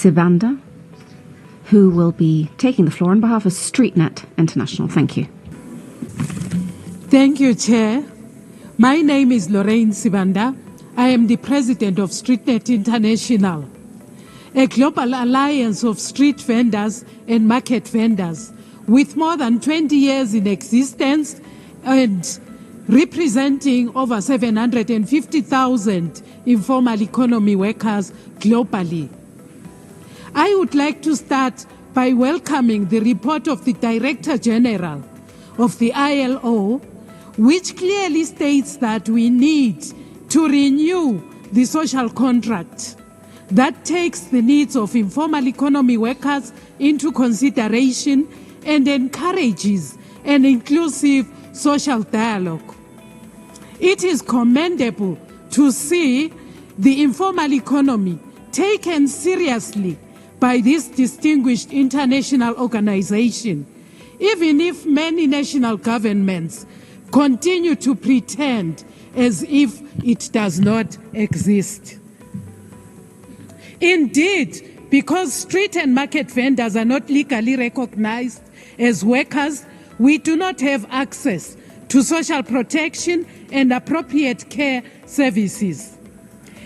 Sibanda, who will be taking the floor on behalf of StreetNet International. Thank you. Thank you, Chair. My name is Lorraine Sibanda. I am the president of StreetNet International, a global alliance of street vendors and market vendors with more than 20 years in existence and representing over 750,000 informal economy workers globally. I would like to start by welcoming the report of the Director General of the ILO, which clearly states that we need to renew the social contract that takes the needs of informal economy workers into consideration and encourages an inclusive social dialogue. It is commendable to see the informal economy taken seriously by this distinguished international organization, even if many national governments continue to pretend as if it does not exist. Indeed, because street and market vendors are not legally recognized as workers, we do not have access to social protection and appropriate care services.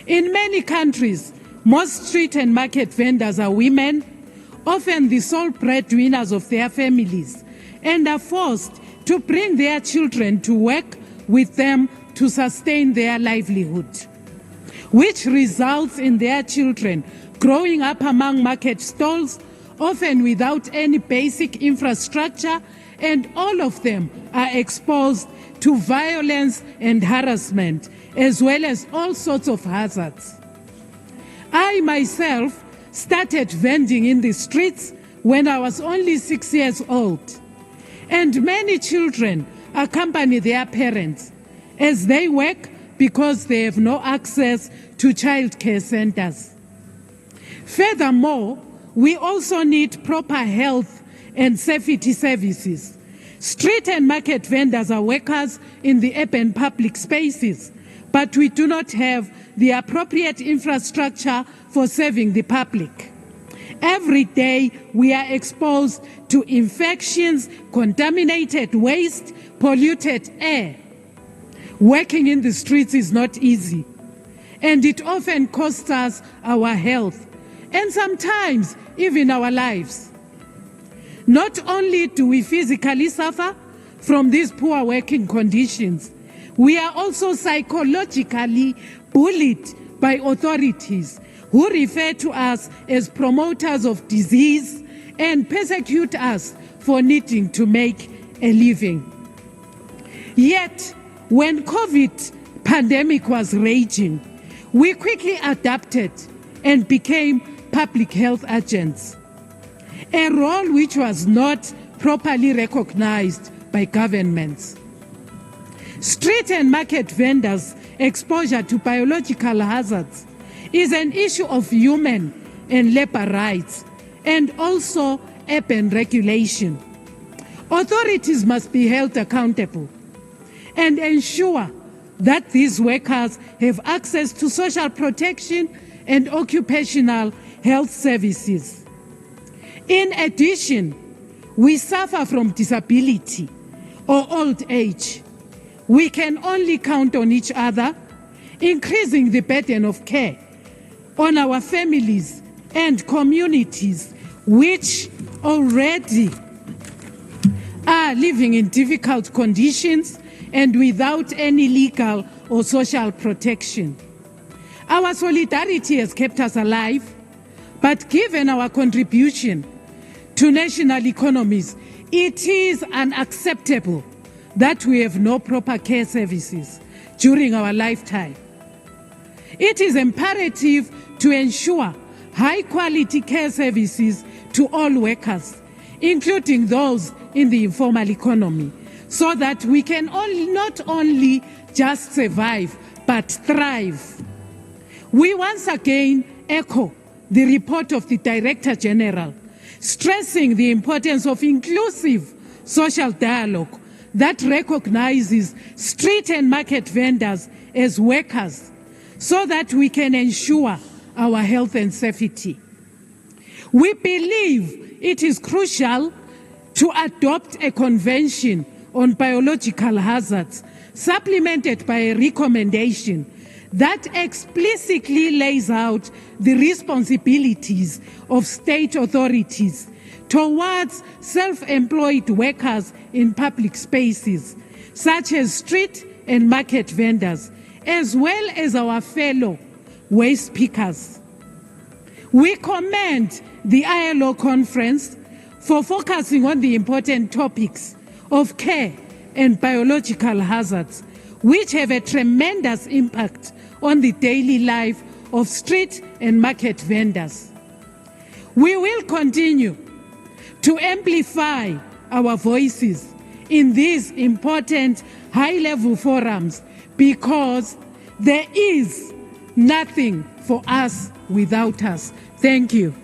In many countries, most street and market vendors are women, often the sole breadwinners of their families, and are forced to bring their children to work with them to sustain their livelihood, which results in their children growing up among market stalls, often without any basic infrastructure, and all of them are exposed to violence and harassment, as well as all sorts of hazards. I myself started vending in the streets when I was only 6 years old, and many children accompany their parents as they work because they have no access to childcare centers. Furthermore, we also need proper health and safety services. Street and market vendors are workers in the urban public spaces, but we do not have the appropriate infrastructure for serving the public. Every day we are exposed to infections, contaminated waste, polluted air. Working in the streets is not easy, and it often costs us our health and sometimes even our lives. Not only do we physically suffer from these poor working conditions, we are also psychologically bullied by authorities who refer to us as promoters of disease and persecute us for needing to make a living. Yet, when COVID pandemic was raging, we quickly adapted and became public health agents, a role which was not properly recognized by governments. Street and market vendors' exposure to biological hazards is an issue of human and labor rights and also urban regulation. Authorities must be held accountable and ensure that these workers have access to social protection and occupational health services. In addition, we suffer from disability or old age. We can only count on each other, increasing the burden of care on our families and communities, which already are living in difficult conditions and without any legal or social protection. Our solidarity has kept us alive, but given our contribution to national economies, it is unacceptable that we have no proper care services during our lifetime. It is imperative to ensure high-quality care services to all workers, including those in the informal economy, so that we can not only just survive, but thrive. We once again echo the report of the Director General, stressing the importance of inclusive social dialogue that recognizes street and market vendors as workers so that we can ensure our health and safety. We believe it is crucial to adopt a convention on biological hazards, supplemented by a recommendation that explicitly lays out the responsibilities of state authorities towards self-employed workers in public spaces, such as street and market vendors, as well as our fellow waste pickers. We commend the ILO conference for focusing on the important topics of care and biological hazards, which have a tremendous impact on the daily life of street and market vendors. We will continue to amplify our voices in these important high-level forums because there is nothing for us without us. Thank you.